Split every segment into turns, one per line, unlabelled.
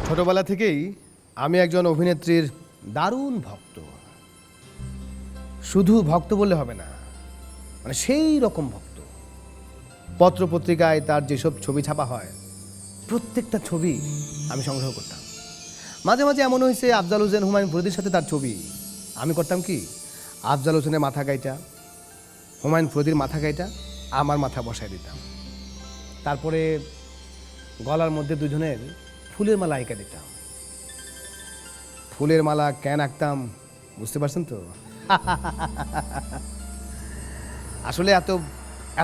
ছোটবেলা থেকেই আমি একজন অভিনেত্রীর দারুণ ভক্ত। শুধু ভক্ত বললে হবে না, মানে সেই রকম ভক্ত। পত্রপত্রিকায় তার যেসব ছবি ছাপা হয় প্রত্যেকটা ছবি আমি সংগ্রহ করতাম। মাঝে মাঝে এমন হয়েছে আফজাল হোসেন হুমায়ুন ফরিদির সাথে তার ছবি, আমি করতাম কি আফজাল হোসেনের মাথা গাইটা, হুমায়ুন ফরিদির মাথা গাইটা আমার মাথা বসায় দিতাম। তারপরে গলার মধ্যে দুজনের ফুলের মালা এঁকে দিতাম। ফুলের মালা কেন আঁকতাম বুঝতে পারছেন তো? আসলে এত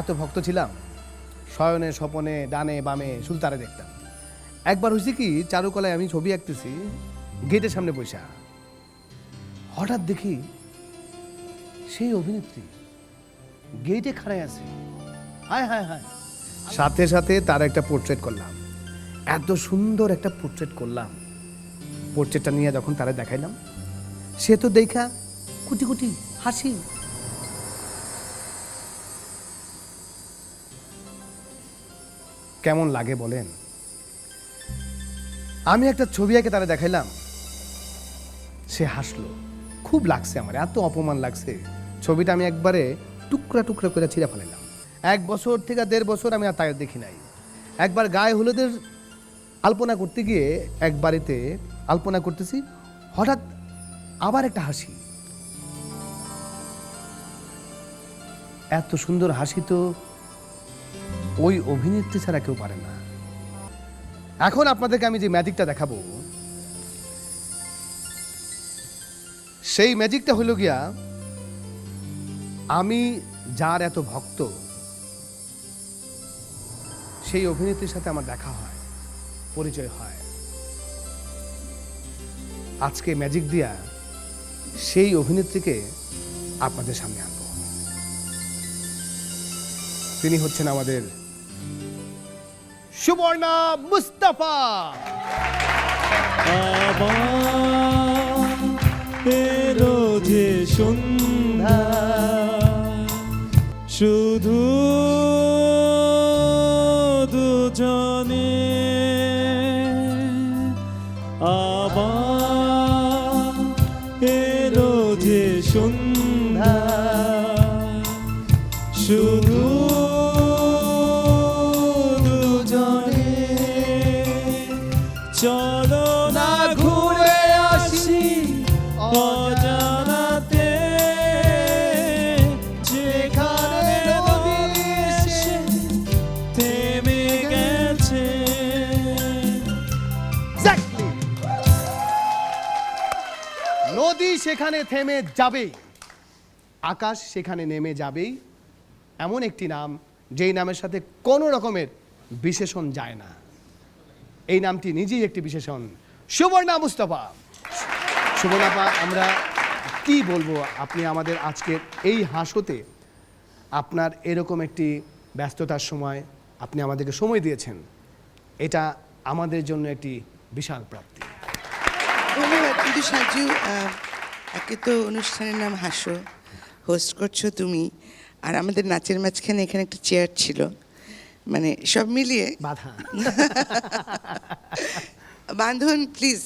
এত ভক্ত ছিলাম, শয়নে স্বপনে ডানে বামে শুধু তারে দেখতাম। একবার হয়েছে কি চারুকলায় আমি ছবি আঁকতেছি, গেটের সামনে বসা, হঠাৎ দেখি সেই অভিনেত্রী গেটে খাড়ায় আছে। হায় হায় হায়, সাথে সাথে তার একটা পোর্ট্রেট করলাম। এত সুন্দর একটা পোর্ট্রেট করলাম, পোর্ট্রেটটা নিয়ে যখন তারা দেখাইলাম, সে তো দেখা কুটি কুটি হাসি। কেমন লাগে বলেন? আমি একটা ছবি এঁকে তারা দেখাইলাম, সে হাসলো। খুব লাগছে আমার, এত অপমান লাগছে। ছবিটা আমি একবারে টুকরা টুকরা করে ছিঁড়ে ফেলাইলাম। 1 বছর থেকে 1.5 বছর আমি আর তাকে দেখি নাই। একবার গায়ে হলুদের আলপনা করতে গিয়ে এক বাড়িতে আলপনা করতেছি, হঠাৎ আবার একটা হাসি। এত সুন্দর হাসি তো ওই অভিনেত্রী ছাড়া কেউ পারে না। এখন আপনাদেরকে আমি যে ম্যাজিকটা দেখাবো, সেই ম্যাজিকটা হলো গিয়া, আমি যার এত ভক্ত সেই অভিনেত্রীর সাথে আমার দেখা হয়, পরিচয় হয়। আজকে ম্যাজিক দিয়া সেই অভিনেত্রীকে আপনাদের সামনে আনবো। তিনি হচ্ছেন আমাদের সুবর্ণা মুস্তাফা।
এলো যে সন্ধ্যা, শুধু দুজনে আবার এলো যে সন্ধ্যা, শুধু দুজনে চলো না ঘুরে আসি অজানাতে, যেখানে নদী এসে থেমে গেছে।
নদী সেখানে থেমে যাবেই, আকাশ সেখানে নেমে যাবেই, এমন একটি নাম যেই নামের সাথে কোনো রকমের বিশেষণ যায় না। এই নামটি নিজেই একটি বিশেষণ, সুবর্ণা মুস্তাফা। সুবর্ণাপা, আমরা কি বলবো, আপনি আমাদের আজকের এই হাসতে আপনার এরকম একটি ব্যস্ততার সময় আপনি আমাদেরকে সময় দিয়েছেন, এটা আমাদের জন্য একটি বিশাল প্রাপ্তি।
ধন্যবাদ। কিন্তু সাজু, একে তো অনুষ্ঠানের নাম হাসো, হোস্ট করছো তুমি, আর আমাদের নাচের মাঝখানে এখানে একটা চেয়ার ছিল, মানে সব মিলিয়ে
বাধা।
বান্ধন প্লিজ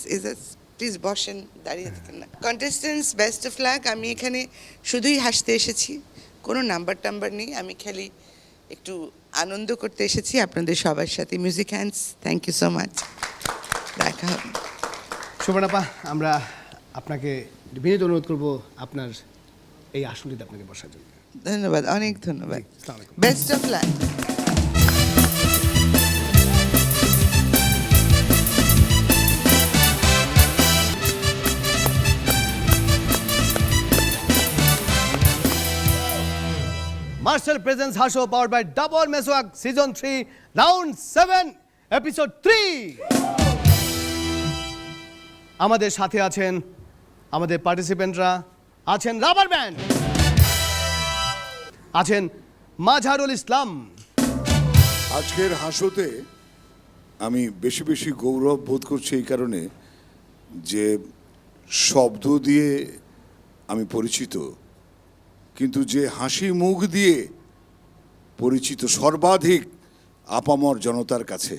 প্লিজ বসেন, দাঁড়িয়ে থাকেন না। Contestants, best of lakh. আমি এখানে শুধুই হাসতে এসেছি, কোনো নাম্বার টাম্বার নেই, আমি খালি একটু আনন্দ করতে এসেছি আপনাদের সবার সাথে। Music hands, thank you so much, দেখা হবে।
সুবর্ণাপা, আমরা আপনাকে বিনীত অনুরোধ করব আপনার এই আসনটিতে আপনাকে বসার জন্য।
ধন্যবাদ, অনেক ধন্যবাদ।
আসসালামু আলাইকুম।
Best of luck.
Marcel presents Hasho, powered by double Meswak, season 3, round 7, episode 3। আমাদের সাথে আছেন আমাদের পার্টিসিপেন্টরা, আছেন রাবার ব্যান্ড, আছেন মাঝহারুল ইসলাম।
আজকের হাসতে আমি বেশি বেশি গৌরব বোধ করছি এই কারণে যে শব্দ দিয়ে আমি পরিচিত, কিন্তু যে হাসি মুখ দিয়ে পরিচিত সর্বাধিক আপামর জনতার কাছে,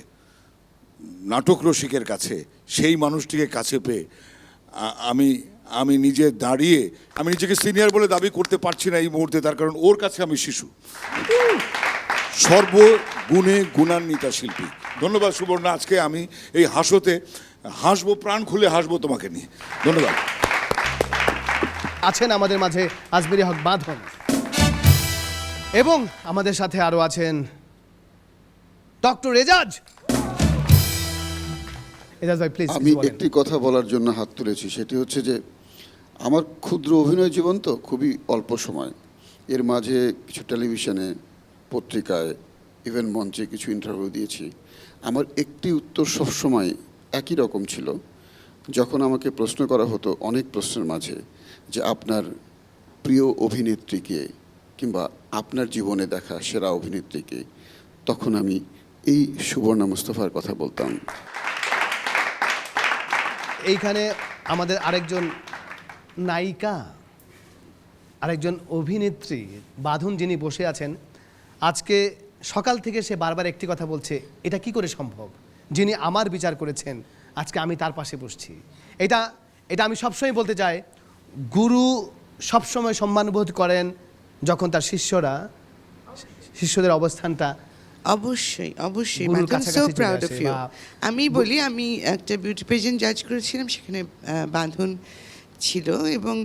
নাটক রসিকের কাছে, সেই মানুষটিকে কাছে পেয়ে আমি আমি নিজে দাঁড়িয়ে আমি নিজেকে সিনিয়র বলে দাবি করতে পারছি না এই মুহূর্তে, তার কারণ ওর কাছে আমি শিশু, সর্বগুণে গুণান্বিতা শিল্পী। ধন্যবাদ সুবর্ণা, আজকে আমি এই হাসতে হাসবো, প্রাণ খুলে হাসবো তোমাকে নিয়ে। ধন্যবাদ।
আছেন আমাদের মাঝে আজমেরি হক বাঁধন, এবং আমাদের সাথে আরো আছেন ডক্টর এজাজ। এজাজ ভাই প্লিজ।
আমি একটি কথা বলার জন্য হাত তুলেছি, সেটি হচ্ছে যে আমার ক্ষুদ্র অভিনয় জীবন তো খুবই অল্প সময়, এর মাঝে কিছু টেলিভিশনে, পত্রিকায়, ইভেন মঞ্চে কিছু ইন্টারভিউ দিয়েছি। আমার একটি উত্তর সবসময় একই রকম ছিল। যখন আমাকে প্রশ্ন করা হতো অনেক প্রশ্নের মাঝে যে আপনার প্রিয় অভিনেত্রীকে কিংবা আপনার জীবনে দেখা সেরা অভিনেত্রীকে, তখন আমি এই সুবর্ণা মুস্তফার কথা বলতাম।
এইখানে আমাদের আরেকজন নায়িকা, আরেকজন অভিনেত্রী বাঁধন যিনি বসে আছেন, আজকে সকাল থেকে সে বারবার একটি কথা বলছে, এটা কি করে সম্ভব? যিনি আমার বিচার করেছেন আজকে আমি তার পাশে বসছি। এটা এটা আমি সবসময় বলতে চাই, গুরু সবসময় সম্মানবোধ করেন যখন তার শিষ্যদের অবস্থানটা
অবশ্যই অবশ্যই,
গুরুর
মাদাম সো
কাছাকাছি চলে
প্রাউড অফ
আসে,
ইউ।
বা-
আমি বলি, আমি একটা বিউটি পেজেন্ট জাজ করেছিলাম, সেখানে বাঁধন ছিল, এবং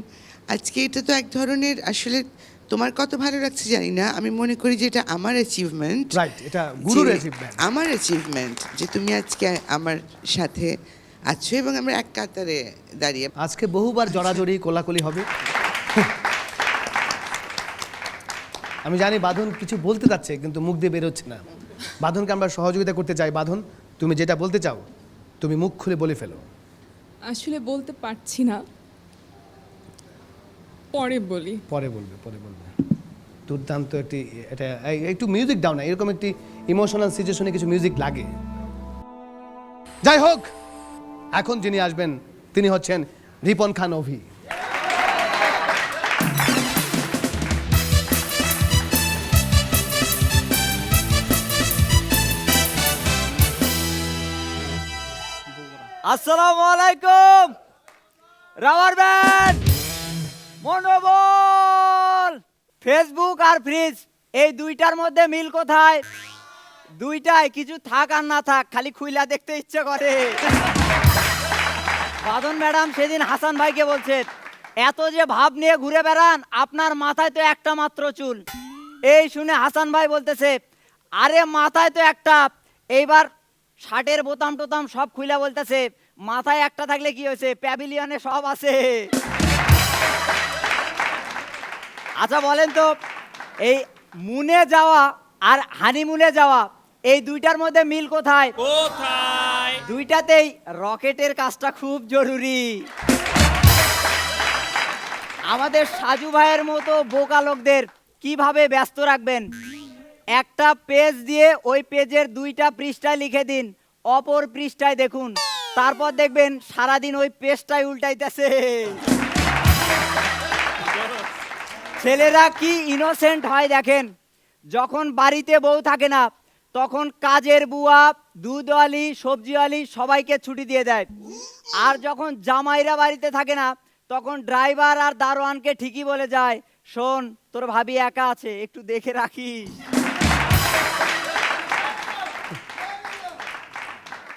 আজকে এটা তো এক ধরনের, আসলে তোমার কত ভালো লাগছে জানি না, আমি মনে করি যে এটা আমার অ্যাচিভমেন্ট।
রাইট, এটা গুরুর অ্যাচিভমেন্ট।
আমার অ্যাচিভমেন্ট যে তুমি আজকে আমার সাথে আছো এবং আমরা এক কাতারে দাঁড়িয়ে।
আজকে বহুবার জড়াজড়ি কোলাকুলি হবে। আমি জানি বাঁধন কিছু বলতে যাচ্ছে কিন্তু মুখ দিয়ে বেরোচ্ছে না। বাঁধনকে আমরা সহযোগিতা করতে চাই। বাঁধন, তুমি যেটা বলতে চাও তুমি মুখ খুলে বলে ফেলো।
আসলে বলতে পারছি না, পরে বলি।
পরে বলবে। দুর্দান্ত একটি, এটা একটু মিউজিক দাও না, এরকম একটি ইমোশনাল সিচুয়েশনে কিছু মিউজিক লাগে। যাই হোক, এখন যিনি আসবেন তিনি হচ্ছেন রিপন খান অভি।
আসসালামু আলাইকুম। রাবার ব্যান্ড, মনোবল, ফেসবুক আর ফ্রিজ, এই দুইটার মধ্যে মিল কোথায়? দুইটাই, কিছু থাক আর না থাক, খালি খুইলা দেখতে ইচ্ছে করে। বাঁধন ম্যাডাম সেদিন হাসান ভাইকে বলছে, এত যে ভাব নিয়ে ঘুরে বেড়ান, আপনার মাথায় তো একটা মাত্র চুল। এই শুনে হাসান ভাই বলতেছে, আরে মাথায় তো একটা। এইবার শার্টের বোতাম টোতাম সব খুইলা বলতেছে, মাথায় একটা থাকলে কি হয়েছে, প্যাভিলিয়নে সব আছে। আচ্ছা বলেন তো, এই মুনে যাওয়া আর হানিমুনে যাওয়া, এই দুইটার মধ্যে মিল কোথায়?
কোথায়?
দুইটাতেই রকেটের কাজটা খুব জরুরি। আমাদের সাজু ভাইয়ের মতো বোকা লোকদের কিভাবে ব্যস্ত রাখবেন? একটা পেজ দিয়ে ওই পেজের 2টা পৃষ্ঠায় লিখে দিন, অপর পৃষ্ঠায় দেখুন, তারপর দেখবেন সারাদিন ওই পেজটাই উল্টাইতেছে। ছেলেরা কি ইনোসেন্ট হয় দেখেন, যখন বাড়িতে বউ থাকে না তখন কাজের বুয়া, দুধওয়ালি, সবজিওয়ালি সবাইকে ছুটি দিয়ে দেয়। আর যখন জামাইরা বাড়িতে থাকে না তখন ড্রাইভার আর দারোয়ানকে ঠিকই বলে যায়, শোন তোর ভাবি একা আছে, একটু দেখে রাখিস।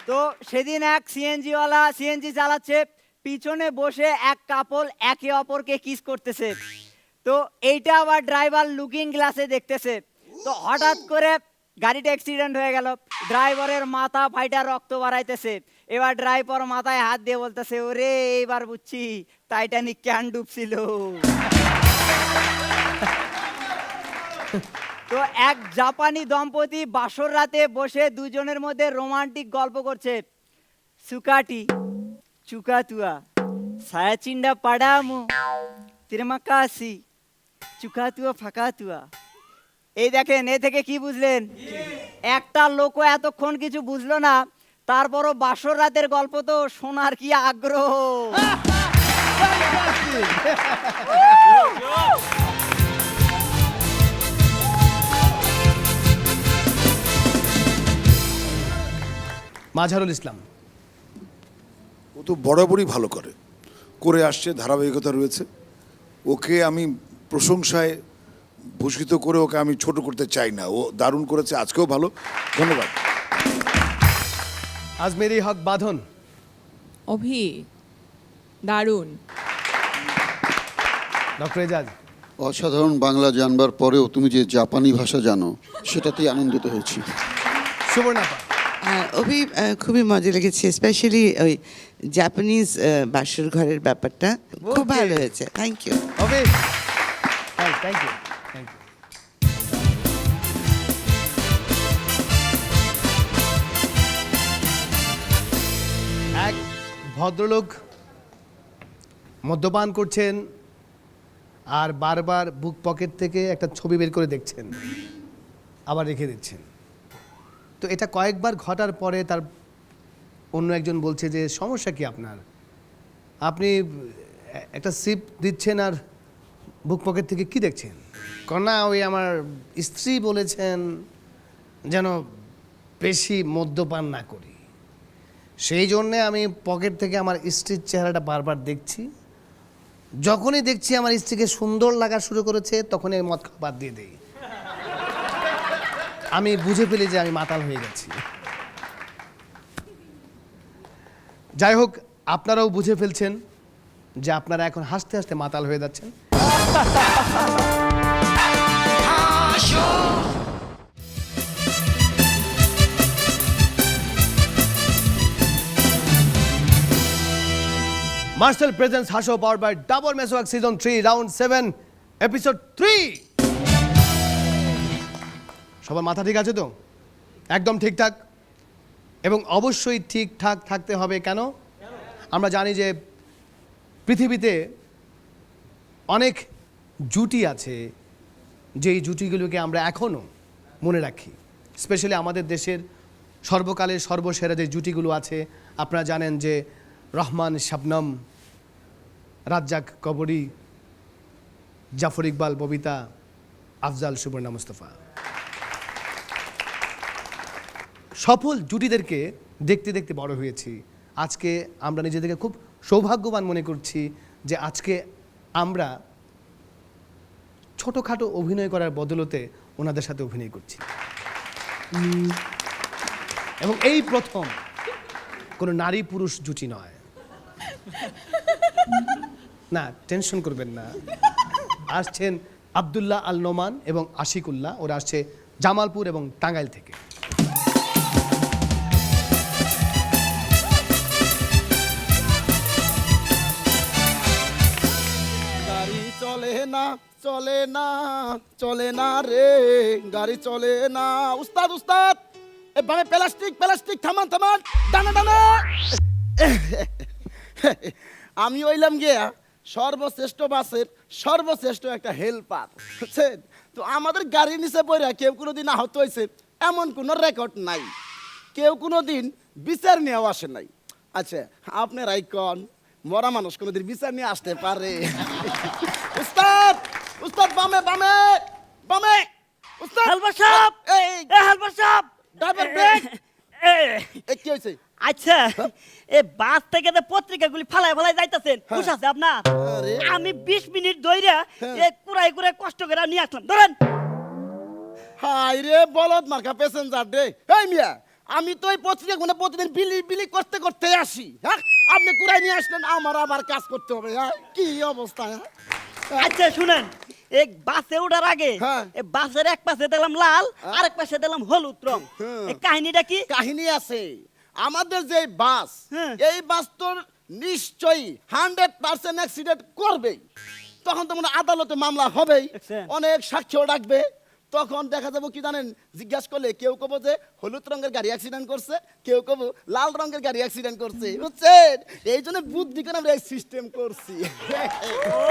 তো সেদিন এক সিএনজিওয়ালা সিএনজি চালাচ্ছে, পিছনে বসে এক কাপল একে অপরকে কিস করতেছে। তো এইটা আবার ড্রাইভার লুকিং গ্লাসে দেখতেছে। তো হঠাৎ করে গাড়িটা অ্যাক্সিডেন্ট হয়ে গেল, ড্রাইভারের মাথা ফাইটা রক্ত বাড়াইতেছে। এবার ড্রাইভার মাথায় হাত দিয়ে বলতেছে, ওরে এইবার বুঝছি টাইটানিক কেন ডুবছিল। তো এক জাপানি দম্পতি বাসর রাতে বসে দুজনের মধ্যে রোমান্টিক গল্প করছে। সুকাটি চুকাতুয়া সায়াচিন্ডা পাড়ামু তিরমাকাসি চুকাতুয়া ফাঁকাতুয়া এই দেখেন এ থেকে কি বুঝলেন? একটা লোকও এতক্ষণ কিছু বুঝলো না, তারপরও বাসর রাতের গল্প তো শোনার কি আগ্রহ।
মাঝারুল ইসলাম।
ও তো বরাবরই ভালো করে আসছে, ধারাবাহিকতা রয়েছে। ওকে আমি প্রশংসায় ভূষিত করে ওকে আমি ছোট করতে চাই না। ও দারুণ করেছে, আজকেও ভালো। ধন্যবাদ।
আজমেরি হক বাঁধন।
অভি দারুণ।
ডক্টর এজাজ।
অসাধারণ বাংলা জানবার পরেও তুমি যে জাপানি ভাষা জানো সেটাতেই আনন্দিত হয়েছি।
সুবর্ণাপা।
অভি খুবই মজা লেগেছে, স্পেশালি ওই জাপানিজ বাসর ঘরের ব্যাপারটা খুব
Okay.
ভালো হয়েছে। Thank you.
Okay, thank you, thank you. এক ভদ্রলোক মদ্যপান করছেন আর বারবার বুক পকেট থেকে একটা ছবি বের করে দেখছেন, আবার রেখে দিচ্ছেন। তো এটা কয়েকবার ঘটার পরে তার অন্য একজন বলছে যে সমস্যা কি আপনার, আপনি একটা সিপ দিচ্ছেন আর বুক পকেট থেকে কি দেখছেন? কন্যা ওই আমার স্ত্রী বলেছেন যেন বেশি মদ্যপান না করি, সেই জন্যে আমি পকেট থেকে আমার স্ত্রীর চেহারাটা বারবার দেখছি। যখনই দেখছি আমার স্ত্রীকে সুন্দর লাগা শুরু করেছে তখনই আমি মদ খাওয়া বাদ দিয়ে দিই। আমি বুঝে ফেলি যে আমি মাতাল হয়ে গেছি। যাই হোক, আপনারাও বুঝে ফেলছেন যে আপনারা এখন হাসতে হাসতে মাতাল হয়ে যাচ্ছেন। Marcel presents Hasho power by Dabur মেসোয়াক সিজন 3 রাউন্ড 7 এপিসোড 3। সবার মাথা ঠিক আছে তো? একদম ঠিকঠাক, এবং অবশ্যই ঠিকঠাক থাকতে হবে। কেন? আমরা জানি যে পৃথিবীতে অনেক জুটি আছে, যেই জুটিগুলোকে আমরা এখনও মনে রাখি। স্পেশালি আমাদের দেশের সর্বকালের সর্বসেরা যে জুটিগুলো আছে, আপনারা জানেন যে রহমান শাবনম, রাজ্জাক কবরী, জাফর ইকবাল ববিতা, আফজাল সুবর্ণা মুস্তফা। সফল জুটিদেরকে দেখতে দেখতে বড় হয়েছি। আজকে আমরা নিজেদেরকে খুব সৌভাগ্যবান মনে করছি যে আজকে আমরা ছোটোখাটো অভিনয় করার বদলতে ওনাদের সাথে অভিনয় করছি। এবং এই প্রথম কোনো নারী পুরুষ জুটি নয়। না, টেনশন করবেন না। আসছেন আব্দুল্লাহ আল নোমান এবং আশিকুল্লাহ, ওরা আসছে জামালপুর এবং টাঙ্গাইল থেকে।
গাড়ি চলে না চলে না চলে না রে, গাড়ি চলে না। উস্তাদ উস্তাদ, এ বামে প্লাস্টিক প্লাস্টিক, থামান থামান, ডানা ডানা। আমি হইলাম গিয়া সর্বশ্রেষ্ঠ বাসের সর্বশ্রেষ্ঠ একটা হেল্পার, বুঝছেন? তো আমাদের গাড়ির নিচে পড়া কেউ কোনোদিন আহত হয়েছে এমন কোনো রেকর্ড নাই, কেউ কোনোদিন বিচার নিয়েও আসে নাই। আচ্ছা, আপনার আইকন মরা মানুষ কোনোদিন বিচার নিয়ে আসতে পারে? উস্তাদ উস্তাদ, বামে বামে বামে। উস্তাদ
হেলপার সাহেব,
এই
হেলপার সাহেব,
ড্রাইভার ব্রেক। এ কি হয়েছে?
আচ্ছা এই বাস থেকে যে পত্রিকাগুলি ফালাই ফালাই যাইতাছেন, খুশ আছে আপনার?
আরে।
আমি 20 মিনিট ধইরা এই কুড়াই কুড়াই কষ্ট করে নিয়ে আসলাম, ধরেন।
হাই রে বলদ মার্কা প্যাসেঞ্জার রে। এই মিয়া, আমি তো এই পত্রিকা মানে প্রতিদিন বিলি বিলি করতে করতে আসি, হ্যাঁ? আপনি কুড়াই নিয়ে আসলেন, আমার আবার কাজ করতে হবে, হ্যাঁ? কি অবস্থা, হ্যাঁ?
আচ্ছা শুনেন, এই বাসে ওঠার আগে
হ্যাঁ।
এই বাসের এক পাশে দেখলাম লাল, আরেক পাশে দেখলাম হলুদ রং।
হ্যাঁ।
এই কাহিনীটা কি?
কাহিনী আছে। আমাদের যে বাস,
হ্যাঁ।
এই বাস তো নিশ্চয়ই 100% অ্যাক্সিডেন্ট করবেই। তখন তো মনে হয় আদালতে মামলা হবেই,
দেখছেন?
অনেক সাক্ষ্য ডাকবে। তখন দেখা যাবো কি জানেন, জিজ্ঞাসা করলে কেউ কব যে হলুদ রঙের গাড়ি অ্যাক্সিডেন্ট করছে, কেউ কব লাল রঙের গাড়ি অ্যাক্সিডেন্ট করছে, বুঝছেন? এই জন্য বুদ্ধি করে আমরা এই সিস্টেম করছি।
ও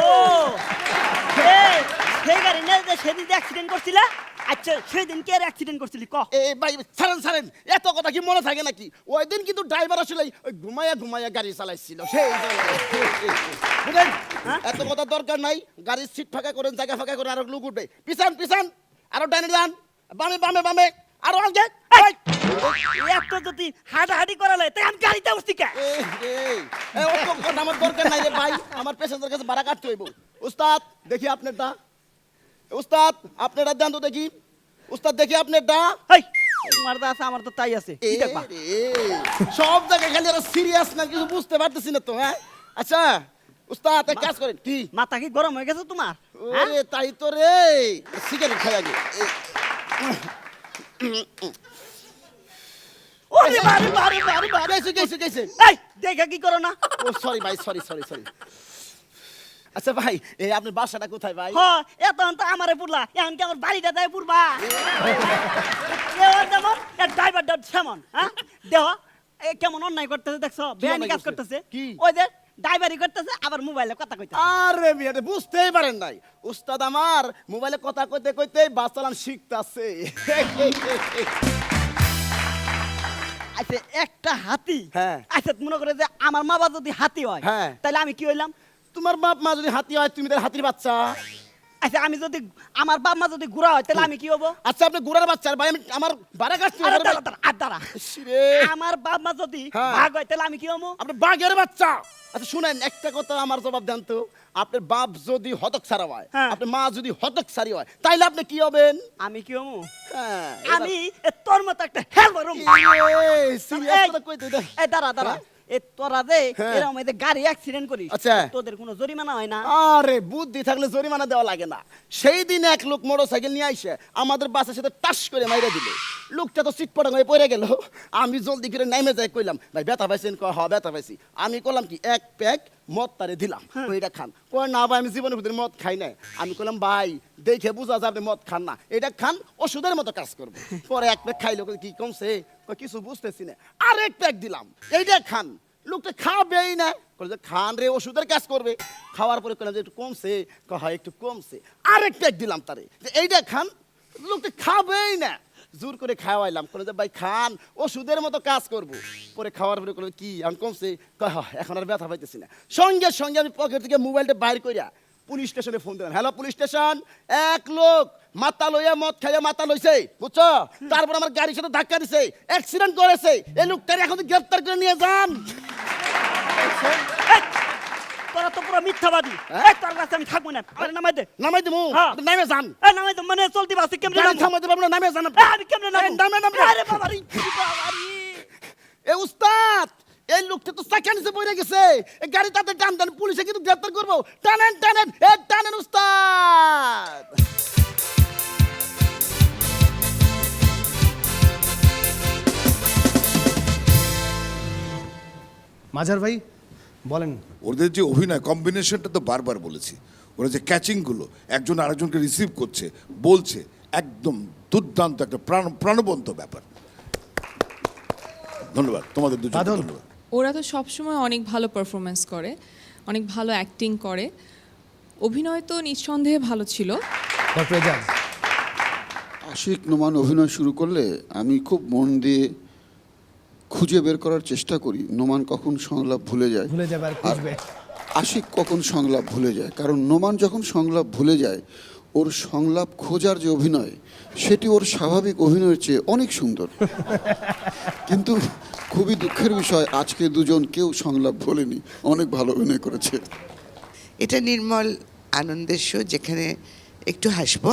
এই সেই গাড়ি না যে সেদিন অ্যাক্সিডেন্ট করছিলা? আচ্ছা সেদিন কে অ্যাক্সিডেন্ট করছিলি ক
এ ভাই ছাড়েন ছাড়েন, এত কথা কি মনে থাকে নাকি? ওই দিন কিন্তু ড্রাইভার আসলে ওই ঘুমাইয়া ঘুমাইয়া গাড়ি চালাইছিল সেই জন্য। বুঝলেন? এত কথা দরকার নাই, গাড়ির সিট ফাঁকা করেন, জায়গা ফাঁকা করে আরো লোক উঠবে। পিছান পিছান, আরো ডানে যান, বামে বামে বামে, আরো আগে। এই,
এত যদি হাঁটাহাঁটি করালে তাই আমি গাড়িতে উঠছি কে
এই, এই, এই, অত কথা আমার দরকার নাই রে ভাই, আমার পেশেন্টের কাছে ভাড়া কাটতে হইব। উস্তাদ দেখি আপনারটা, উস্তাদ আপনারটা দেন তো দেখি, উস্তাদ দেখি আপনারটা।
এই তোমার তো আছে আমার তো তাই আছে কি দেখবা
সব জায়গায় খালি আর সিরিয়াস না, কিছু বুঝতে পারতেছি না তো। হ্যাঁ আচ্ছা উস্তাদ এক কাজ করেন। কি
মাথা কি গরম হয়ে গেছে তোমার হ্যাঁ?
ওরে তাই তো রে, সিগারেট খাই আগে।
ওরে বারে বারে বারে বারে
গেছে গেছে গেছে।
এই দেখা কি করো না
ও সরি ভাই, সরি সরি সরি। আচ্ছা ভাই, এই আপনার বাসাটা কোথায় ভাই?
হ এত তো আমারে পুরলা এখন কি আমার বাড়িটা দেয় পুরবা যেমন ড্রাইভার সেমন হ্যাঁ দেহ এ কেমন অন্যায় করতেছে দেখছো বেআইনি কাজ
করছে?
করতেছে
কি?
ওই যে ড্রাইভারি করতেছে আবার মোবাইলে কথা কইতেছে
আরে মিয়াটা বুঝতেই পারেন নাই, উস্তাদ আমার মোবাইলে কথা কইতে কইতে বাস চালান শিখতাছে।
আচ্ছা একটা হাতি
হ্যাঁ।
আচ্ছা মনে করে যে আমার মা বাবা যদি হাতি হয়
হ্যাঁ।
তাহলে আমি কি হইলাম
তোমার বাপ মা যদি হাতি হয়, তুমি তার হাতির বাচ্চা।
আচ্ছা আমি যদি আমার বাপ মা যদি ঘোড়া হয় তাহলে আমি কি হবো
আচ্ছা আপনি গুড়ার বাচ্চা, ভাই আমি আমার বাড়া কাটতে
আরে দাঁড়া দাঁড়া আর দাঁড়া
রে,
আমার বাপ মা যদি
হ্যাঁ।
ভাগ হয় তাহলে আমি কি হবো
আপনি বাঘের বাচ্চা। আচ্ছা শুনেন একটা কথা আমার জবাব দেন তো, আপনার বাপ যদি হতক ছাড়া হয়,
হ্যাঁ।
আপনার মা যদি হতক ছাড়ি হয়, তাইলে আপনি কি হবেন?
আমি কি হবো
হ্যাঁ,
আমি তোর মতো একটা হেলবার হবো
সিরিয়াস কথা কইতে দে।
এই দাঁড়া দাঁড়া এ তোরা যে
হ্যাঁ।
এরকম এই যে গাড়ি অ্যাক্সিডেন্ট করিস
আচ্ছা।
তোদের কোনো জরিমানা হয় না
আরে বুদ্ধি থাকলে জরিমানা দেওয়া লাগে না। সেই দিন এক লোক মোটরসাইকেল নিয়ে আইসে আমাদের বাসের সাথে টাস করে মাইরা দিল। লোকটা তো চিটপটাং হয়ে পড়ে গেল। আমি জলদি করে নেমে যাই, কইলাম ভাই ব্যথা পাইছেন? কয় হ ব্যথা পাইছি। আমি কইলাম কি এক প্যাক মদ তারে দিলাম, ওইটা খান। কয় না ভাই আমি জীবনের ভিতরে মদ খাই না। আমি কইলাম ভাই দেখে বুঝা যায় আপনি মদ খান না, এটা খান ওষুধের মতো কাজ করবে। পরে এক প্যাক খাইলো, কি কমছে? কয় কিছু বুঝতেছি না। আরেক প্যাক দিলাম, এইটা খান। লোকটা খাবেই না, বলে যে খান রে ওষুধের কাজ করবে। খাওয়ার পরে কইলাম যে একটু কমছে? হয় একটু কমছে। আরেক প্যাক দিলাম তারে, যে এইটা খান। লোকটা খাবেই না, জোর করে খাওয়াইলাম। বলে যে ভাই খান ওষুধের মতো কাজ করবো। পরে খাওয়ার পরে কইলো কি এখন কমছে? কয় হয় এখন আর ব্যথা পাইতেছি না। সঙ্গে সঙ্গে আমি পকেট থেকে মোবাইলটা বাইর করিয়া পুলিশ স্টেশনে ফোন দিলাম। হ্যালো পুলিশ স্টেশন, এক লোক মাথা লইয়া মদ খাইয়া মাথা লইছে, বুঝছো? তারপর আমার গাড়ির সাথে ধাক্কা দিছে, অ্যাক্সিডেন্ট করেছে। এই লোকটারে এখন গ্রেফতার করে নিয়ে যান।
এই, তোরা তো পুরো মিথ্যাবাদী এই তোর কাছে আমি থাকবো না আরে নামাই দে
নামাই দিমু,
হ্যাঁ।
আপনি নামে যান।
এই নামাই দে মানে চলতি বাসে কেমনে
গাড়ি
নামবো?
থামাইতে পারবো না, নামে যান আপনি।
এই, আমি কেমনে নামবো?
এই, নামে, নামে।
আরে বাবারে বাবারে
এ উস্তাদ, এই লোকটা তো চাকা নিচে পড়ে গেছে। এই গাড়ি তাতে টান দেন, পুলিশে কিন্তু গ্রেফতার করবো। টানেন টানেন, এ টানেন উস্তাদ।
মাঝার ভাই বলেন।
ওদের যে অভিনয় কম্বিনেশনটা তো বারবার বলেছি, ওরা যে ক্যাচিংগুলো একজন আরেকজনকে রিসিভ করছে বলছে, একদম দুর্দান্ত একটা প্রাণবন্ত ব্যাপার। ধন্যবাদ তোমাদের দুজনকে,
বাদল।
ধন্যবাদ।
ওরা তো সবসময় অনেক ভালো পারফরমেন্স করে, অনেক ভালো অ্যাক্টিং করে। অভিনয় তো নিঃসন্দেহে ভালো ছিল।
ডক্টর এজাজ,
আশিক নোমান অভিনয় শুরু করলে আমি খুব মন দিয়ে খুঁজে বের করার চেষ্টা করি নোমান কখন সংলাপ ভুলে যায়,
ভুলে যাবে আর
আর
খুঁজবে।
আশিক কখন সংলাপ ভুলে যায়। কারণ নোমান যখন সংলাপ ভুলে যায়, ওর সংলাপ খোঁজার যে অভিনয়, সেটি ওর স্বাভাবিক অভিনয়ের চেয়ে অনেক সুন্দর। কিন্তু খুবই দুঃখের বিষয়, আজকে দুজন কেউ সংলাপ ভোলেনি, অনেক ভালো অভিনয় করেছে।
এটা নির্মল আনন্দের শো, যেখানে একটু হাসবো।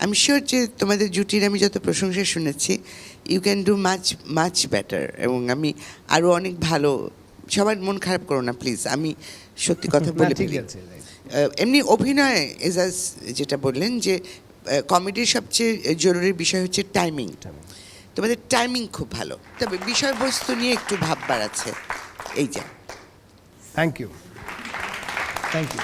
আমি শিওর যে তোমাদের জুটির আমি যত প্রশংসা শুনেছি, you can do much much better. এবং আমি আরও অনেক ভালো, সবার মন খারাপ করো না প্লিজ, আমি সত্যি কথা
না,
বলে
ঠিক
ফেলি।
আছে।
এমনি অভিনয় এজাজ যেটা বললেন যে কমেডির সবচেয়ে জরুরি বিষয় হচ্ছে টাইমিং। তোমাদের টাইমিং খুব ভালো, তবে বিষয়বস্তু নিয়ে একটু ভাববার আছে। এই যা।
Thank you, thank you.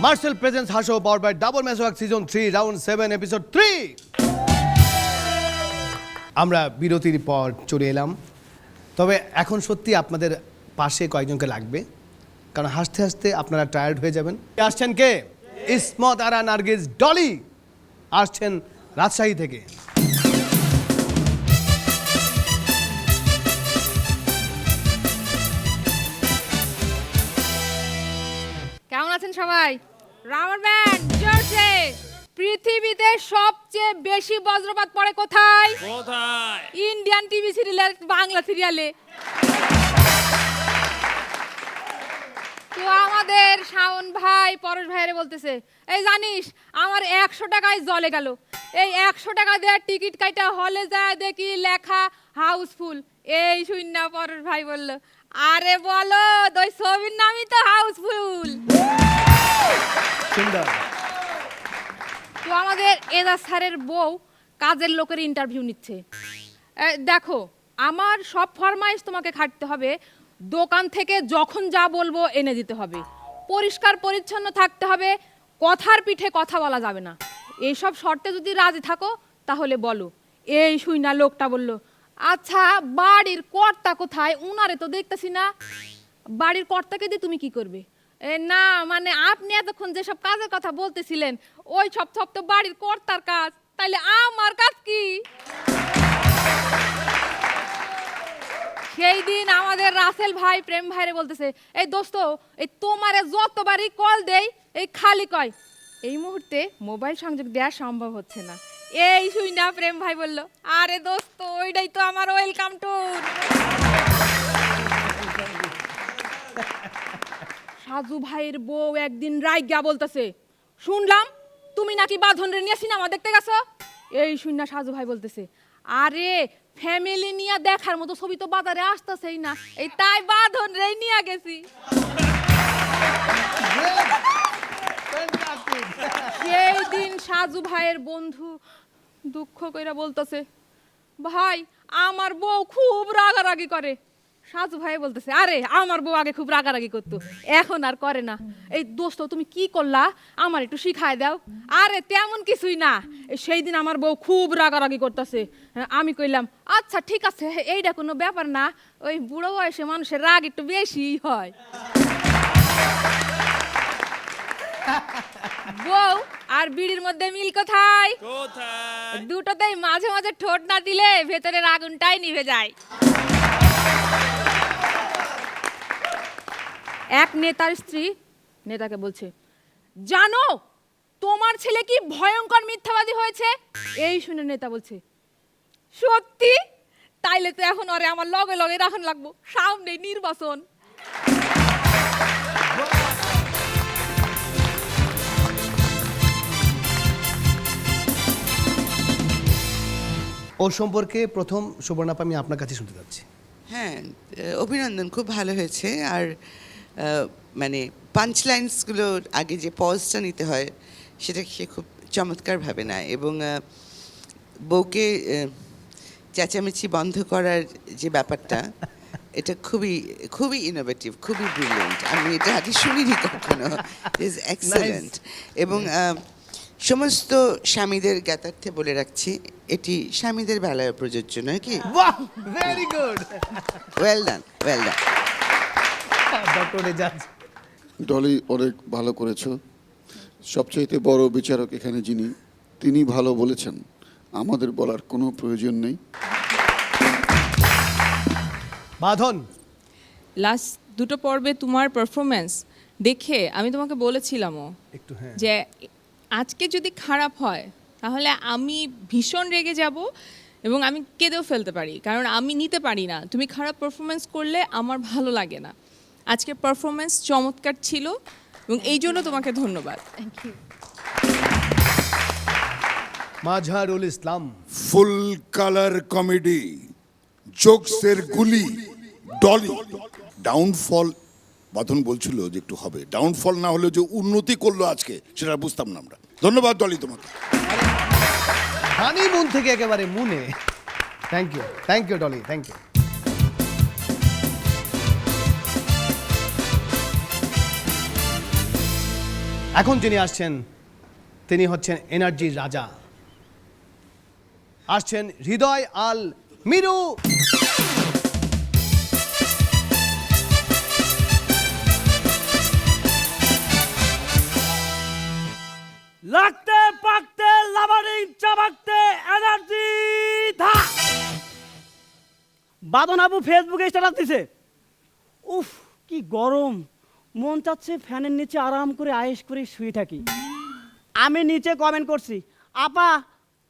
Marcel presents Hasho power by double Meswak season 3 round 7 episode 3। আমরা বিরতির পর চলে এলাম, তবে এখন সত্যি আপনাদের পাশে কয়েকজনকে লাগবে, কারণ হাসতে হাসতে আপনারা টায়ার্ড হয়ে যাবেন। আসছেন কে? ইসমত আরা নার্গিস ডলি আসছেন রাজশাহী থেকে।
কেমন আছেন সবাই? রাবার ব্যান্ড জোরছে। পৃথিবীতে সবচেয়ে বেশি বজ্রপাত পড়ে কোথায়?
কোথায়?
ইন্ডিয়ান টিভি সিরিয়াল, বাংলা সিরিয়ালে। তো আমাদের শাওন ভাই পরশ ভাইরে বলতেছে, এই জানিস আমার 100 টাকায় জলে গেল, এই 100 টাকা দেওয়ার টিকিট কাইটা হলে যায় দেখি লেখা হাউসফুল। এই শুননা পরশ ভাই বলল, আরে বলো ওই ছবির নামই তো হাউসফুল।
সুন্দর।
তো আমাদের এজাজ স্যারের বউ কাজের লোকের ইন্টারভিউ নিচ্ছে। দেখো আমার সব ফরমাইশ তোমাকে খাটতে হবে, দোকান থেকে যখন যা বলবো এনে দিতে হবে, পরিষ্কার পরিচ্ছন্ন থাকতে হবে, কথার পিঠে কথা বলা যাবে না। এইসব শর্তে যদি রাজি থাকো তাহলে বলো। এই শুই না লোকটা বলল, আচ্ছা বাড়ির কর্তা কোথায়? উনারে তো দেখতেছি না। বাড়ির কর্তাকে দিয়ে তুমি কি করবে? না মানে আপনি এতক্ষণ যেসব কাজের কথা বলতেছিলেন ওই সব সব তো বাড়ির কর্তার কাজ, তাইলে আমার কাজ কি? সেই দিন আমাদের রাসেল ভাই প্রেম ভাইরে বলতেছে, এই দোস্ত এই তোমারে যতবারই কল দেই এই খালি কয় এই মুহূর্তে মোবাইল সংযোগ দেওয়া সম্ভব হচ্ছে না। এই শুই না প্রেম ভাই বলল, আরে দোস্ত ওইটাই তো আমার ওয়েলকাম ট্যুর। সাজু ভাইয়ের বউ একদিন রাইগা বলতেছে, শুনলাম তুমি নাকি বাঁধন রে নিয়ে সিনেমা দেখতে গেছো। এই শুননা সাজু ভাই বলতেছে, আরে ফ্যামিলি নিয়ে দেখার মতো ছবি তো বাজারে আসতেছেই না, এই তাই বাঁধন রে নিয়ে গেছি। সেই দিন সাজু ভাইয়ের বন্ধু দুঃখ কইরা বলতেছে, ভাই আমার বউ খুব রাগারাগি করে। সাজু ভাই বলতেছে, আরে আমার বউ আগে খুব রাগারাগি করতো, এখন আর করে না। এই দোস্ত তুমি কি করলা আমার একটু শিখায় দাও। আরে তেমন কিছুই না, সেই দিন আমার বউ খুব রাগারাগি করতেছে। আমি কইলাম আচ্ছা ঠিক আছে, এইটা কোনো ব্যাপার না, ওই বুড়ো বয়সে মানুষের রাগ একটু বেশি হয়। বউ আর বিড়ির মধ্যে মিল কোথায়?
কোথায়?
দুটোতেই মাঝে মাঝে ঠোঁট না দিলে ভেতরের আগুনটাই নিভে যায়। এক নেতার স্ত্রী নেতাকে বলছে, জানো তোমার ছেলে কি ভয়ঙ্কর মিথ্যাবাদী হয়েছে। এই শুনে নেতা বলছে, সত্যি? তাইলে তো এখন ওরে আমার লগে লগে রাখন লাগবো, সামনে নির্বাচন।
ওর সম্পর্কে প্রথম সুবর্ণাপা আমি আপনার কাছে শুনতে যাচ্ছি।
হ্যাঁ, অভিনন্দন, খুব ভালো হয়েছে। আর মানে পাঞ্চ লাইন্সগুলোর আগে যে পজটা নিতে হয় সেটা সে খুব চমৎকারভাবে না, এবং বউকে চেঁচামেচি বন্ধ করার যে ব্যাপারটা এটা খুবই খুবই ইনোভেটিভ, খুবই ব্রিলিয়েন্ট। আমি এটা আগে শুনিনি কখনো। Is excellent. এবং সমস্ত স্বামীদের জ্ঞাতার্থে বলে রাখছি, এটি স্বামীদের বেলায় প্রযোজ্য নয় কি?
বাহ, very good.
Well done, well done.
Doctor Ejaz.
Dolly অনেক ভালো করেছো। সবচাইতে বড় বিচারক এখানে যিনি, তিনি ভালো বলেছেন, আমাদের বলার কোনো প্রয়োজন নেই।
বাঁধন।
লাস্ট দুটো পর্বে তোমার পারফরমেন্স দেখে আমি তোমাকে বলেছিলামও
একটু হ্যাঁ,
যে আজকে যদি খারাপ হয় তাহলে আমি ভীষণ রেগে যাব এবং আমি কেঁদেও ফেলতে পারি, কারণ আমি নিতে পারি না। তুমি খারাপ পারফরমেন্স করলে আমার ভালো লাগে না। আজকের পারফরমেন্স চমৎকার ছিল এবং এই জন্য তোমাকে ধন্যবাদ।
Thank you.
Mazharul Islam.
Full colour comedy, জোকসের গুলি, ডলি। ডাউনফল, বাঁধন বলছিল যে একটু হবে, ডাউনফল না হলে যে উন্নতি করলো আজকে সেটা বুঝতাম না আমরা। ধন্যবাদ ডলি তোমাকে।
হানিমুন থেকে একেবারে মুনে। Thank you Dolly, thank you. এখন যিনি আসছেন তিনি হচ্ছেন এনার্জির রাজা, আসছেন হৃদয় আল মিরু।
লাগতে পাকতে লাবারিং চাবাকতে এনার্জি ধা। বাদন আবু ফেসবুকে স্ট্যাটাস দিছে, উফ কি গরম, মন চাচ্ছে ফ্যানের নিচে আরাম করে আয়েশ করে শুয়ে থাকি। আমি নিচে কমেন্ট করছি, আপা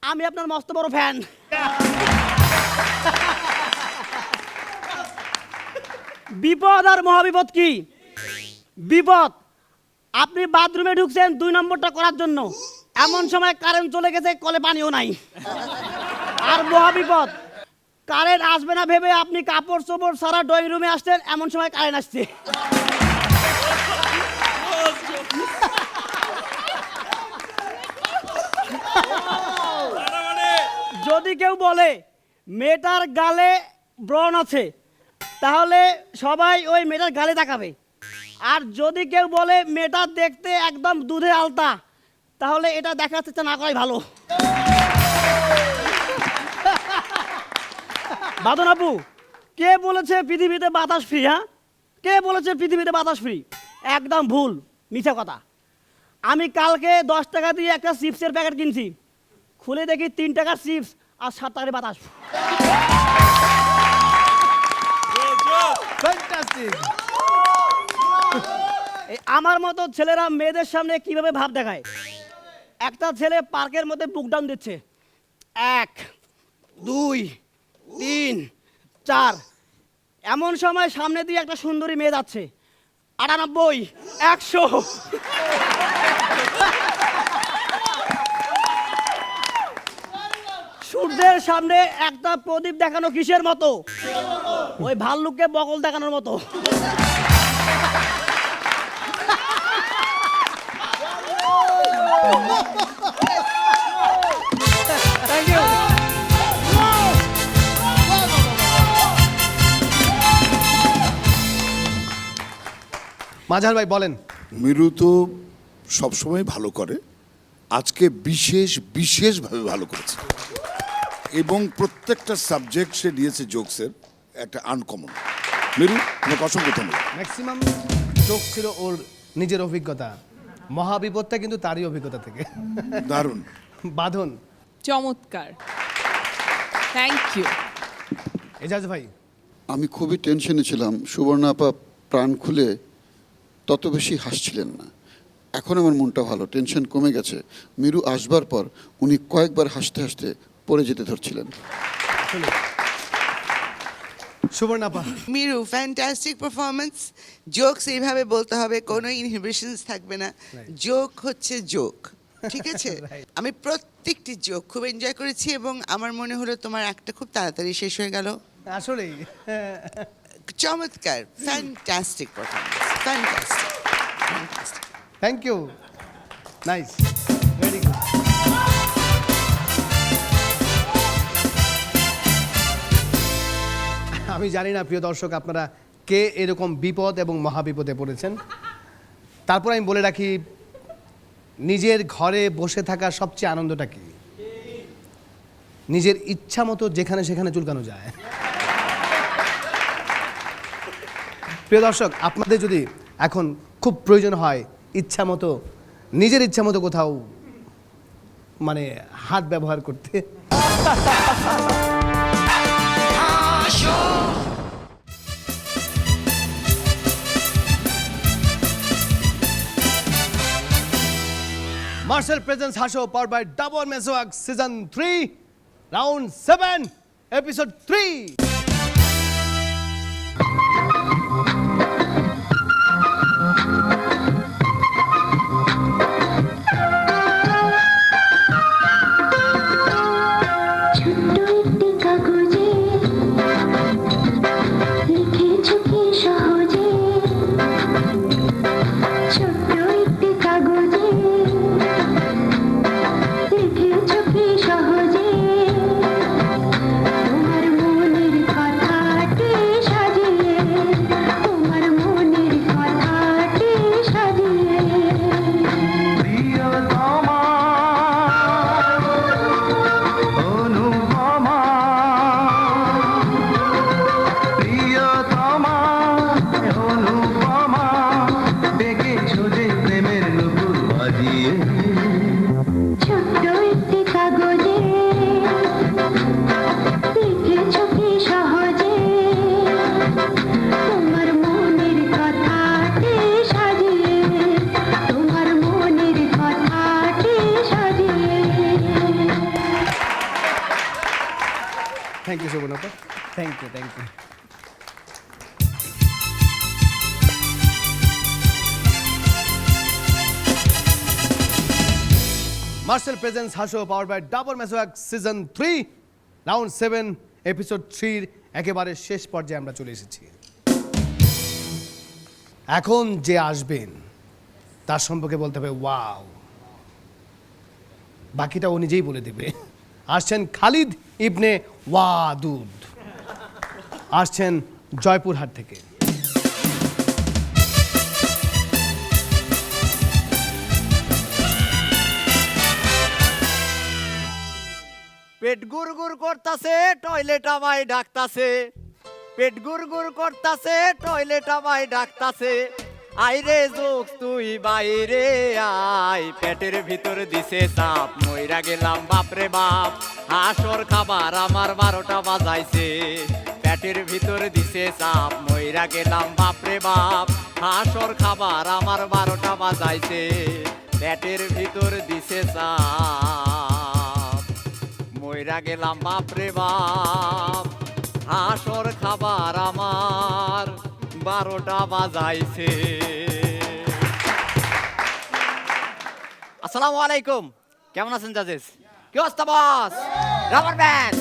আমি আপনার মস্ত বড় ফ্যান। বিপদ আর মহাবিপদ কি? বিপদ, আপনি বাথরুমে ঢুকছেন 2 নম্বরটা করার জন্য, এমন সময় কারেন্ট চলে গেছে, কলে পানিও নাই। আর মহাবিপদ, কারেন্ট আসবে না ভেবে আপনি কাপড় চোপড় সারা ড্রয়িং রুমে আসছেন, এমন সময় কারেন্ট আসছে। যদি কেউ বলে মেয়েটার গালে ব্রণ আছে, তাহলে সবাই ওই মেয়েটার গালে তাকাবে। আর যদি কেউ বলে মেয়েটা দেখতে একদম দুধে আলতা, তাহলে এটা দেখার চেষ্টা না করাই ভালো। বাদন আপু, কে বলেছে পৃথিবীতে বাতাস ফ্রি? হ্যাঁ, কে বলেছে পৃথিবীতে বাতাস ফ্রি? একদম ভুল, মিথ্যা কথা। আমি কালকে 10 টাকা দিয়ে একটা চিপসের প্যাকেট কিনছি, খুলে দেখি 3 টাকার চিপস আর 7 টাকার বাতাস।
ফ্যান্টাস্টিক।
আমার মতো ছেলেরা মেয়েদের সামনে কিভাবে ভাব দেখায়? একটা ছেলে পার্কের মধ্যে বুক ডাউন দিচ্ছে, 1 2 3 4, এমন সময় সামনে দিয়ে একটা সুন্দরী মেয়ে যাচ্ছে, 98 100। সূর্যের সামনে একটা প্রদীপ দেখানো কিসের মতো? ওই ভাল্লুককে বগল দেখানোর মতো। Thank you.
মাঝার ভাই বলেন।
মিরু তো সবসময় ভালো করে, আজকে বিশেষভাবে ভালো করেছে, এবং প্রত্যেকটা সাবজেক্ট সে নিয়েছে জোকসের একটা আনকমন। মিরু, তোমাকে অসংখ্য ধন্যবাদ।
ম্যাক্সিমাম জোক ছিল ওর নিজের অভিজ্ঞতা, মহাবিপদটা কিন্তু তারই অভিজ্ঞতা থেকে।
দারুণ।
বাঁধন।
চমৎকার, থ্যাংক ইউ।
এজাজ ভাই।
আমি খুবই টেনশনে ছিলাম, সুবর্ণা আপা প্রাণ খুলে তত বেশি হাসছিলেন না। এখন আমার মনটা ভালো, টেনশন কমে গেছে। মিরু আসবার পর উনি কয়েকবার হাসতে হাসতে পড়ে যেতে ধরছিলেন।
সুবর্ণাপা।
মিরু, ফ্যান্টাস্টিক পারফরমেন্স। জোকস এইভাবে বলতে হবে, কোনো ইনহিবিশনস থাকবে না। জোক হচ্ছে জোক, ঠিক আছে? আমি প্রত্যেকটি জোক খুব এনজয় করেছি, এবং আমার মনে হলো তোমার একটা খুব তাড়াতাড়ি শেষ হয়ে গেল।
আসলেই
চমৎকার, fantastic performance, fantastic.
Thank you, nice, very good. আমি জানি না প্রিয় দর্শক আপনারা কে এরকম বিপদ এবং মহাবিপদে পড়েছেন। তারপর আমি বলে রাখি, নিজের ঘরে বসে থাকার সবচেয়ে আনন্দটা কি? নিজের ইচ্ছা মতো যেখানে সেখানে চুলকানো যায়। প্রিয় দর্শক, আপনাদের যদি এখন খুব প্রয়োজন হয় ইচ্ছা মতো, নিজের ইচ্ছা মতো কোথাও মানে হাত ব্যবহার করতে, Marcel presents Hasho, powered by Dabur Meswak, Season 3, Round 7, Episode 3.
সহজে তোমার মনের
thank you. Martial presents Hasho power by Dabur মেসোয়াক সিজন 3 রাউন্ড 7 এপিসোড 3 একেবারে শেষ পর্যায়ে আমরা চলে এসেছি। এখন যে আসবেন তার সম্পর্কে বলতে হবে ওয়াও, বাকিটা ও নিজেই বলে দেবে। আসছেন খালিদ ইবনে ওয়াদুদ, আসছেন জয়পুরহাট থেকে।
পেট গুড় করতাছে, টয়লেট আমায় ডাকতাছে। পেট গুড় করতাছে, টয়লেট আমায় ডাকতাছে। আইরে জোক তুই বাইরে আয়, পেটের ভিতর দিছে চাপ, মইরা গেলাম বাপরে বাপ। হাসর খাবার আমার 12টা বাজাইছে, পেটের ভিতর দিছে চাপ, মইরা গেলাম বাপরে বাপ। হাসর খাবার আমার 12টা বাজাইছে, পেটের ভিতর দিছে চাপ, মইরা গেলাম বাপরে বাপ। হাসর খাবার আমার 12টা বাজাইছে। আসসালামু আলাইকুম, কেমন আছেন জাজেস? কি অবস্থা বস? Rubber band.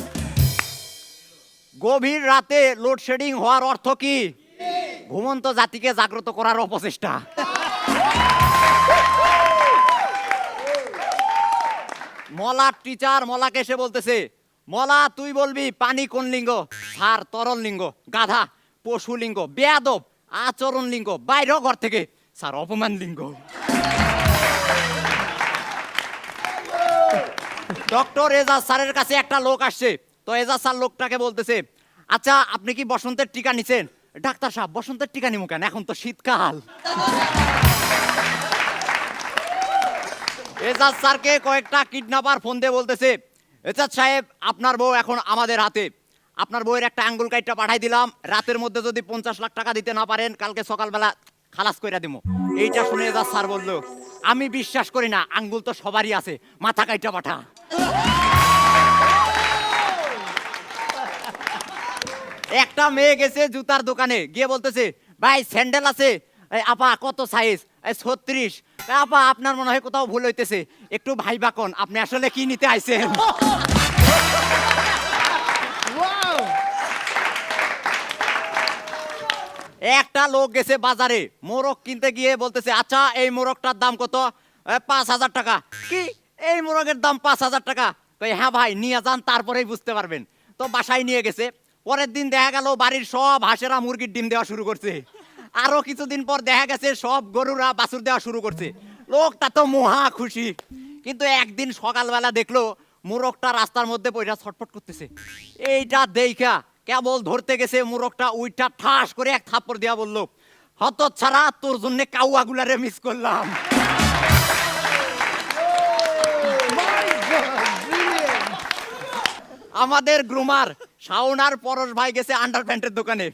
গভীর রাতে লোডশেডিং হওয়ার অর্থ কি? ঘুমন্ত জাতিকে জাগ্রত করার অপচেষ্টা। মলার টিচার মলাকে এসে বলতেছে, মলা তুই বলবি পানি কোন লিঙ্গ? স্যার তরল লিঙ্গ। গাধা পশু লিঙ্গ। বেয়াদব আচরণ লিঙ্গ। বাইরে ঘর থেকে। স্যার অপমান লিঙ্গ। ডক্টর এজাজ স্যারের কাছে একটা লোক আসছে, তো এজাজ স্যার লোকটাকে বলতেছে, আচ্ছা আপনি কি বসন্তের টিকা নিছেন? ডাক্তার সাহেব বসন্তের টিকা নিমু কেন, এখন তো শীতকাল। এজাজ স্যারকে কয়েকটা কিডন্যাপার ফোন দিয়ে বলতেছে, এজাজ সাহেব আপনার বউ এখন আমাদের হাতে, আপনার বউয়ের একটা আঙ্গুল কাইটটা পাঠাই দিলাম, রাতের মধ্যে যদি 50 লাখ টাকা দিতে না পারেন কালকে সকালবেলা খালাস কইরা দিমু। এইটা শুনে এজাজ স্যার বলল, আমি বিশ্বাস করি না, আঙ্গুল তো সবারই আছে, মাথা কাইটটা পাঠা। একটা মেয়ে গেছে জুতার দোকানে, গিয়ে বলতেছে, ভাই স্যান্ডেল আছে? আপা কত সাইজ? 36। আপা আপনার মনে হয় কোথাও ভুল হইতেছে, একটু ভাইবা কোন আপনি আসলে কি নিতে আইছেন? একটা লোক গেছে বাজারে মোরগ কিনতে গিয়ে বলতেছে, আচ্ছা এই মোরগটার দাম কত? 5000 টাকা। কি এই মোরগের দাম 5000 টাকা? হ্যাঁ ভাই নিয়ে যান, তারপরেই বুঝতে পারবেন। তো বাসায় নিয়ে গেছে। পরের দিন দেখা গেল বাড়ির সব হাঁসেরা মুরগির ডিম দেওয়া শুরু করছে। আরো কিছুদিন পর দেখা গেছে সব গরুরা বাছুর দেওয়া শুরু করছে। লোকটা তো মহা খুশি। কিন্তু একদিন সকালবেলা দেখলো মোরগটা রাস্তার মধ্যে পয়সা ছটফট করতেছে। এইটা দেখা কেবল ধরতে গেছে মোরগটা উইটা ঠাস করে এক থাপ্পড় দিয়া বলল, হতচ্ছাড়া তোর জন্য কাউয়াগুলারে মিস করলাম। আমাদের গ্রুমার শাওন আর পরশ ভাই গেছে আন্ডারপ্যান্টের দোকানে,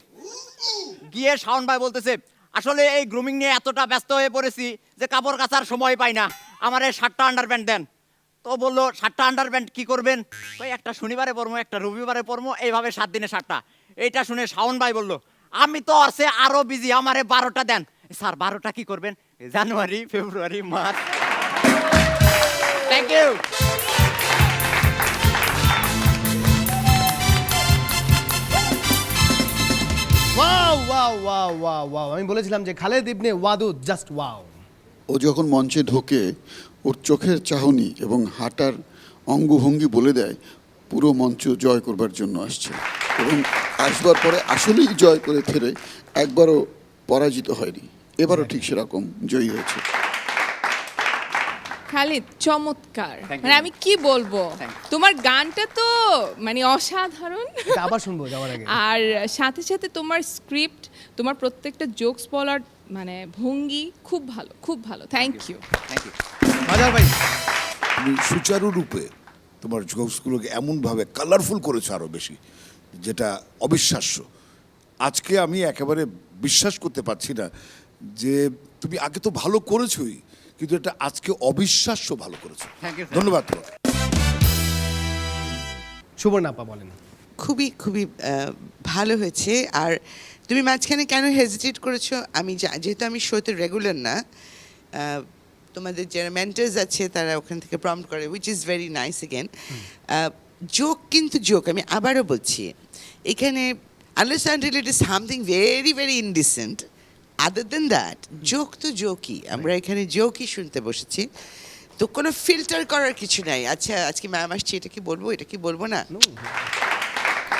গিয়ে শাওন ভাই বলতেছে, আসলে এই গ্রুমিং নিয়ে এতটা ব্যস্ত হয়ে পড়েছি যে কাপড় কাচার সময় পাই না, আমার এই 7টা আন্ডারপ্যান্ট দেন। তো বললো 7টা আন্ডারপ্যান্ট কি করবেন? একটা শনিবারে পরমো, একটা রবিবারে পরমো, এইভাবে 7 দিনে 7টা। এইটা শুনে শাওন ভাই বললো, আমি তো আছে আরো বিজি, আমারে 12টা দেন। স্যার 12টা কি করবেন? January, February, March. Thank you.
Wow wow wow wow wow, আমি বলেছিলাম যে খালেদ ইবনে ওয়াদুদ জাস্ট ওয়াও।
ও যখন মঞ্চে ঢোকে ওর চোখের চাহনি এবং হাঁটার অঙ্গভঙ্গি বলে দেয় পুরো মঞ্চ জয় করবার জন্য আসছে, এবং আসবার পরে আসলেই জয় করে ফেরে, একবারও পরাজিত হয়নি। এবারও ঠিক সেরকম জয়ী হয়েছে।
খালিদ চমৎকার,
Thank you.
মানে আমি কি বলবো,
Thank you.
তোমার গানটা তো মানে অসাধারণ।
এটা আবার শুনবো যাওয়ার আগে।
আর সাথে সাথে তোমার স্ক্রিপ্ট, তোমার প্রত্যেকটা জোকস বলার মানে ভঙ্গি খুব ভালো, খুব ভালো। Thank you.
Thank you.
বাজার ভাই,
তুমি সুচারুরূপে তোমার জোকসগুলোকে এমনভাবে কালারফুল করেছো আরও বেশি, যেটা অবিশ্বাস্য। আজকে আমি একেবারে বিশ্বাস করতে পারছি না যে তুমি আগে তো ভালো করেছোই, কিন্তু এটা আজকে অবিশ্বাস্য ভালো করেছো।
Thank you, sir.
ধন্যবাদ তোমাকে।
সুবর্ণাপা বলেন।
খুবই খুবই ভালো হয়েছে। আর তুমি মাঝখানে কেন হেজিটেট করেছো আমি যেহেতু আমি শোতে রেগুলার না, তোমাদের যারা মেন্টার্স আছে তারা ওখান থেকে প্রম্পট করে, which is very nice again. Joke কিন্তু জোক, আমি আবারও বলছি, এখানে unless until it is something very very indecent, other than that joke তো জোকই, আমরা এখানে জোকই শুনতে বসেছি, তো কোনো ফিল্টার করার কিছু নাই। আচ্ছা আজকে ম্যাম আসছি, এটা কি বলবো, এটা কি বলবো না।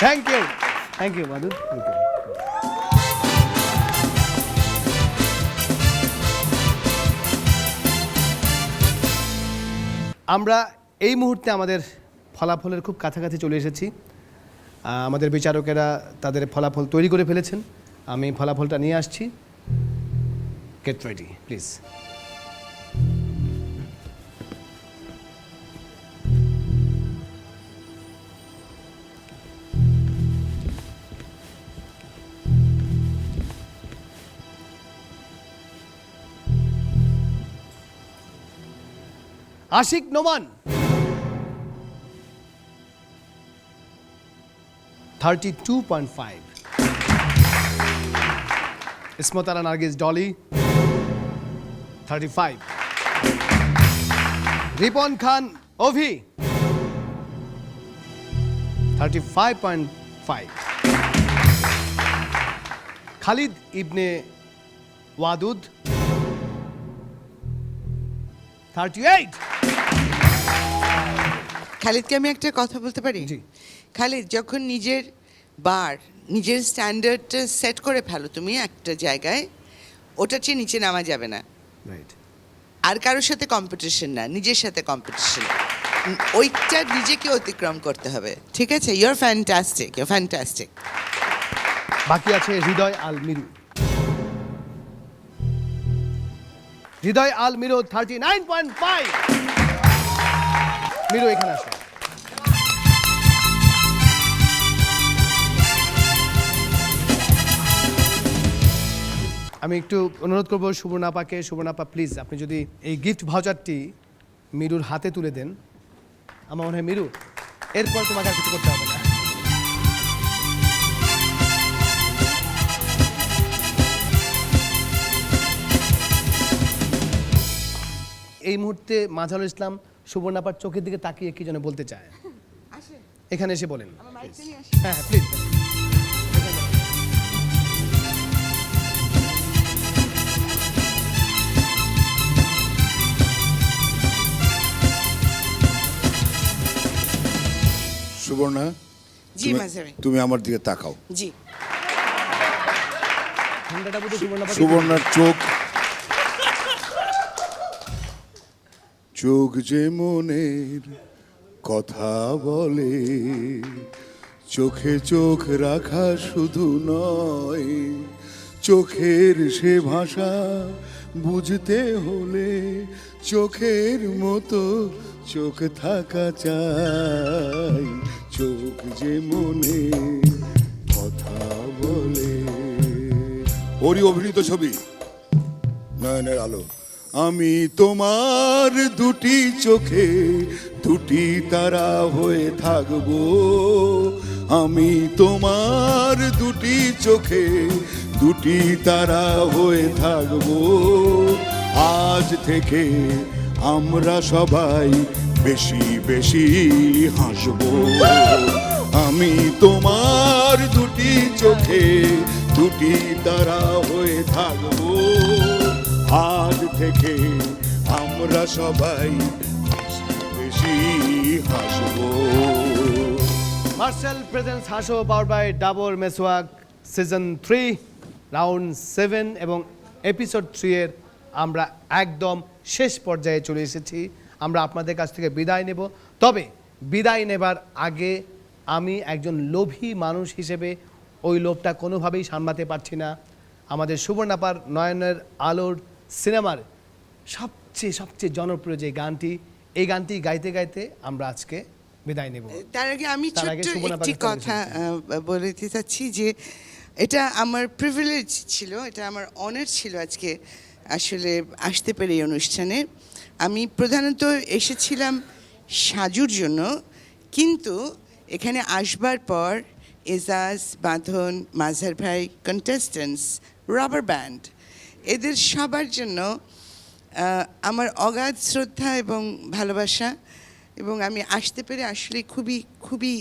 থ্যাংক ইউ মাধু। আমরা এই মুহূর্তে আমাদের ফলাফলের খুব কাছাকাছি চলে এসেছি। আমাদের বিচারকেরা তাদের ফলাফল তৈরি করে ফেলেছেন, আমি ফলাফলটা নিয়ে আসছি। Get ready please. Ashik Noman 32.5, Ismatara Nargis Dolly 35, Ripon Khan Avi 35.5, Khalid Ibne Wadud 38।
খালিদকে আমি একটা কথা বলতে পারি?
জি।
খালিদ, যখন নিজের নিজের স্ট্যান্ডার্ডটা সেট করে ফেলো তুমি একটা জায়গায়, ওটার চেয়ে নিচে নামা যাবে না।
রাইট।
আর কারোর সাথে কম্পিটিশন না, নিজের সাথে কম্পিটিশন, ওইটা নিজেকে অতিক্রম করতে হবে, ঠিক আছে? Your fantastic.
বাকি আছে হৃদয় আল মিরু। হৃদয় আল মিরু 39.5। মিরু এখানে আসো। আমি একটু অনুরোধ করবো সুবর্ণাপাকে, সুবর্ণাপা প্লিজ আপনি যদি এই গিফট ভাউচারটি মিরুর হাতে তুলে দেন, আমার মনে হয় মিরু এরপর তোমাকে আর কিছু করতে হবে না। এই মুহূর্তে মাঝারুল ইসলাম সুবর্ণাপার চোখের দিকে তাকিয়ে কি যেন বলতে চায়, এখানে এসে বলেন। হ্যাঁ প্লিজ।
সুবর্ণা,
জি
তুমি-
মাঝারি,
তুমি আমার দিকে তাকাও।
জি।
ঠান্ডাটা বোধহয় সুবর্ণাপাকে
সুবর্ণার চোখ যে মনের কথা বলে, চোখে চোখ রাখা শুধু নয়, চোখের সে ভাষা বুঝতে হলে চোখের মতো চোখ থাকা চাই, চোখ যে মনে কথা বলে। ওরই অভিনীত ছবি নয়নের আলো। আমি তোমার দুটি চোখে দুটি তারা হয়ে থাকবো, আমি তোমার দুটি চোখে দুটি তারা হয়ে থাকবো, আজ থেকে আমরা সবাই বেশি বেশি হাসবো, আমি তোমার দুটি চোখে দুটি তারা হয়ে থাকবো, আজ থেকে আমরা সবাই বেশি বেশি হাসবো।
Martial presents Hasho power by Dabur মেসওয়াক সিজন 3 রাউন্ড 7 এবং এপিসোড 3 এর আমরা একদম শেষ পর্যায়ে চলে এসেছি। আমরা আপনাদের কাছ থেকে বিদায় নেব, তবে বিদায় নেবার আগে আমি একজন লোভী মানুষ হিসেবে ওই লোভটা কোনোভাবেই সামলাতে পারছি না। আমাদের সুবর্ণাপার নয়নের আলোর সিনেমার সবচেয়ে সবচেয়ে জনপ্রিয় যে গানটি, এই গানটি গাইতে গাইতে আমরা আজকে বিদায় নেব।
তার আগে আমি
তার আগে
ছোট্ট
সুবর্ণাপাকে
একটি কথা বলে দিতে চাচ্ছি যে এটা আমার প্রিভিলেজ ছিল, এটা আমার অনার ছিল আজকে আসলে আসতে পেরে এই অনুষ্ঠানে। আমি প্রধানত এসেছিলাম সাজুর জন্য, কিন্তু এখানে আসবার পর এজাজ, বাঁধন, মাঝার ভাই, কন্টেস্টেন্টস, রাবার ব্যান্ড, এদের সবার জন্য আমার অগাধ শ্রদ্ধা এবং ভালোবাসা, এবং আমি আসতে পেরে আসলে খুবই খুবই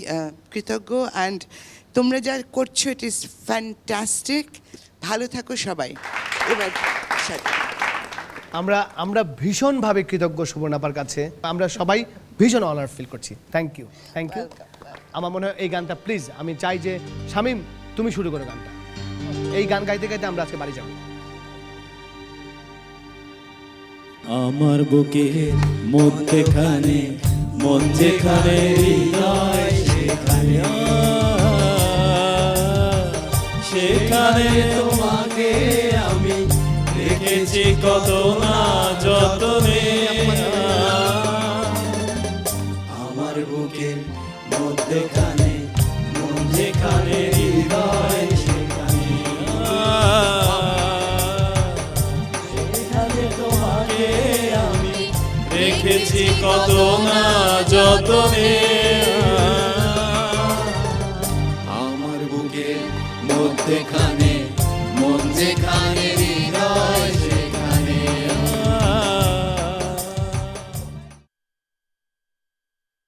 কৃতজ্ঞ। অ্যান্ড তোমরা যা করছো ইট ইজ ফ্যান্টাস্টিক। ভালো থাকো সবাই। এবার সাথে
আমরা ভীষণভাবে কৃতজ্ঞ সুবর্ণাপার কাছে। আমরা সবাই ভীষণ অনার ফিল করছি। Thank you. আমার মনে হয় এই গানটা প্লিজ আমি চাই যে শামীম তুমি শুরু করো গানটা। এই গান গাইতে গাইতে আমরা আজকে বাড়ি যাব।
আমার বুকের মধ্যেখানে মন যেখানে হৃদয় সেখানে সেখানে তোমাকে আমি দেখেছি কত না যতনে। আমার বুকের মধ্যেখানে মন যেখানে হৃদয় সেখানে সেখানে তোমাকে আমি দেখেছি কত না যতনে। আমার বুকের মধ্যেখানে মন যেখানে